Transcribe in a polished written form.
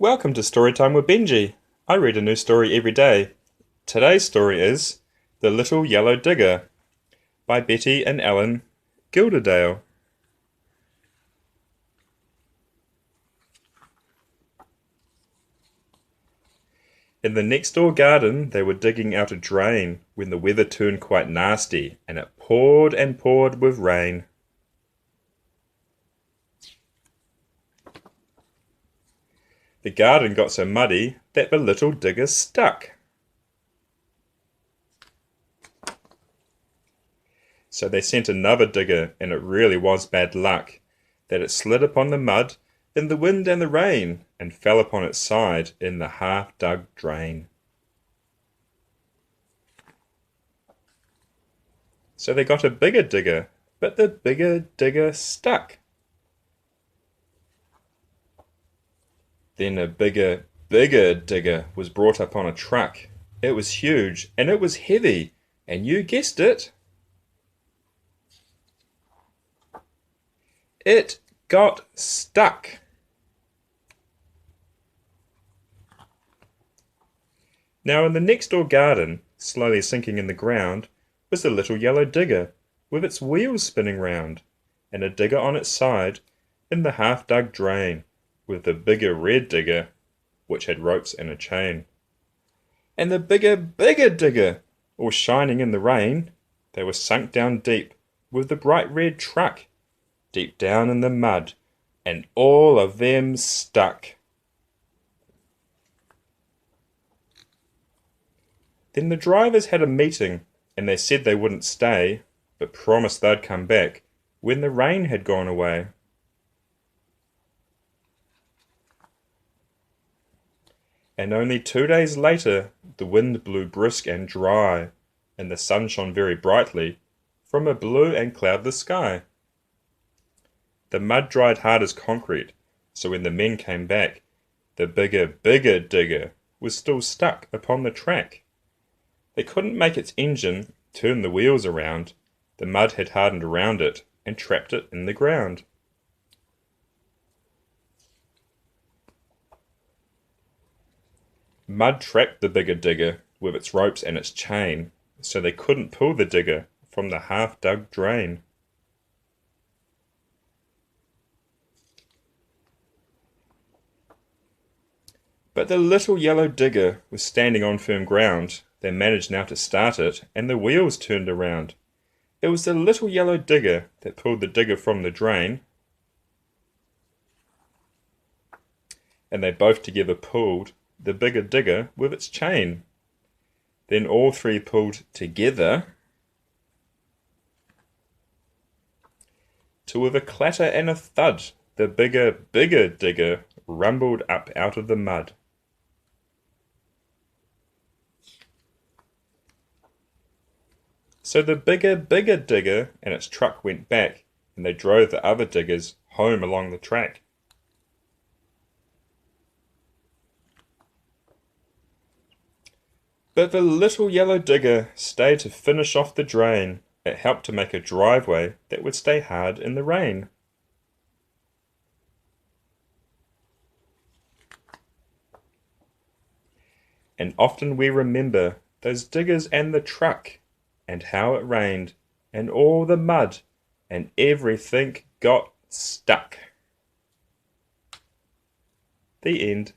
Welcome to Storytime with Benji. I read a new story every day. Today's story is The Little Yellow Digger by Betty and Ellen Gilderdale. In the next door garden they were digging out a drain when the weather turned quite nasty and it poured and poured with rain. The garden got so muddy that the little digger stuck. So they sent another digger, and it really was bad luck that it slid upon the mud in the wind and the rain and fell upon its side in the half-dug drain. So they got a bigger digger, but the bigger digger stuck. Then a bigger digger was brought up on a truck. It was huge and it was heavy, and you guessed it, it got stuck. Now in the next door garden, slowly sinking in the ground, was the little yellow digger, with its wheels spinning round, and a digger on its side in the half-dug drain, with the bigger red digger, which had ropes and a chain. And the bigger digger, all shining in the rain, they were sunk down deep, with the bright red truck, deep down in the mud, and all of them stuck. Then the drivers had a meeting, and they said they wouldn't stay, but promised they'd come back when the rain had gone away. And only 2 days later the wind blew brisk and dry, and the sun shone very brightly from a blue and cloudless sky. The mud dried hard as concrete, so when the men came back, the bigger digger was still stuck upon the track. They couldn't make its engine turn the wheels around. The mud had hardened around it and trapped it in the ground. Mud trapped the bigger digger with its ropes and its chain, so they couldn't pull the digger from the half-dug drain. But the little yellow digger was standing on firm ground. They managed now to start it, and the wheels turned around. It was the little yellow digger that pulled the digger from the drain, and they both together pulled the bigger digger with its chain. Then all three pulled together, till with a clatter and a thud, the bigger digger rumbled up out of the mud. So the bigger digger and its truck went back, and they drove the other diggers home along the track. But the little yellow digger stayed to finish off the drain. It helped to make a driveway that would stay hard in the rain. And often we remember those diggers and the truck, and how it rained, and all the mud, and everything got stuck. The end.